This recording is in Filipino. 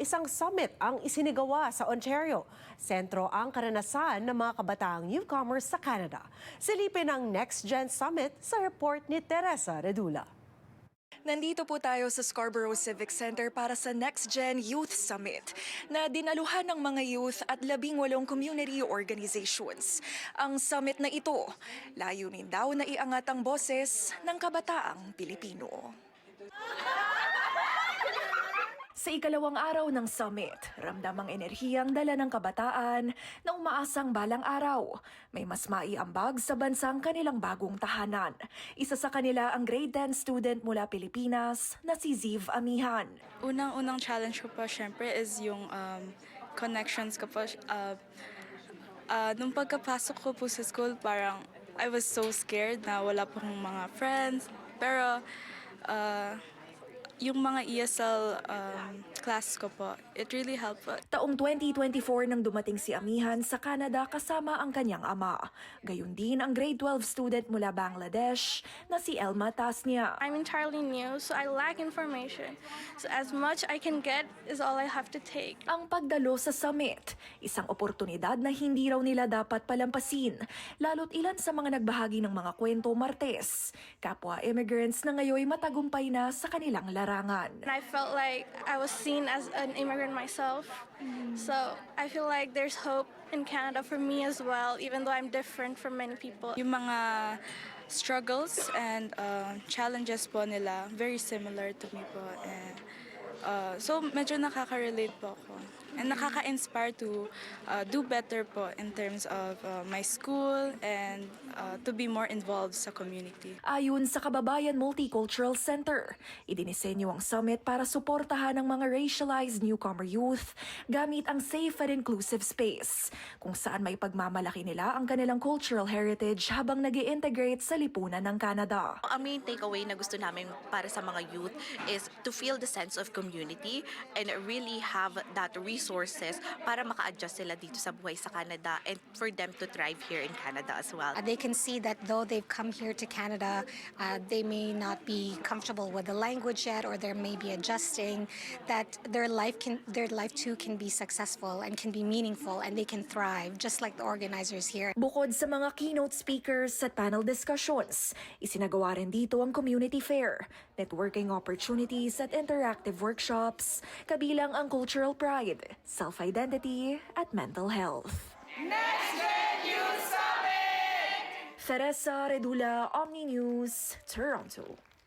Isang summit ang isinigawa sa Ontario. Sentro ang karanasan ng mga kabataang newcomers sa Canada. Silipin ang Next Gen Summit sa report ni Teresa Redula. Nandito po tayo sa Scarborough Civic Center para sa Next Gen Youth Summit na dinaluhan ng mga youth at 18 community organizations. Ang summit na ito, layunin daw na iangat ang boses ng kabataang Pilipino. Sa ikalawang araw ng summit, ramdam ang enerhiyang dala ng kabataan na umaasang balang araw. May mas maiambag sa bansang kanilang bagong tahanan. Isa sa kanila ang grade 10 student mula Pilipinas na si Ziv Amihan. Unang-unang challenge ko po syempre is yung connections ko po. Nung pagkapasok ko po sa school, parang I was so scared na wala pong mga friends. Pero yung mga ESL class ko po, it really helped po. Taong 2024 nang dumating si Amihan sa Canada kasama ang kanyang ama. Gayun din ang grade 12 student mula Bangladesh na si Elma Tasnia. I'm entirely new, so I lack information. So as much I can get is all I have to take. Ang pagdalo sa summit, isang oportunidad na hindi raw nila dapat palampasin, lalo't ilan sa mga nagbahagi ng mga kwento Martes, kapwa immigrants na ngayon matagumpay na sa kanilang larangan. And I felt like I was seen as an immigrant myself. So I feel like there's hope in Canada for me as well, even though I'm different from many people. Yung mga struggles and challenges po nila, very similar to me po. And, so medyo nakaka-relate po ako. And nakaka-inspire to do better po in terms of my school and to be more involved sa community. Ayon sa Kababayan Multicultural Center, idinisenyo ang summit para suportahan ang mga racialized newcomer youth gamit ang safe and inclusive space, kung saan may pagmamalaki nila ang kanilang cultural heritage habang nag-i-integrate sa lipunan ng Canada. Ang main takeaway na gusto namin para sa mga youth is to feel the sense of community and really have that resources para maka-adjust sila dito sa buhay sa Canada and for them to thrive here in Canada as well. They can see that though they've come here to Canada, they may not be comfortable with the language yet, or they may be adjusting, that their life too can be successful and can be meaningful, and they can thrive just like the organizers here. Bukod sa mga keynote speakers at panel discussions, isinagawa rin dito ang community fair, networking opportunities at interactive workshops, kabilang ang cultural pride, self-identity at mental health. Next Gen Youth Summit! Teresa Redula, Omni News, Toronto.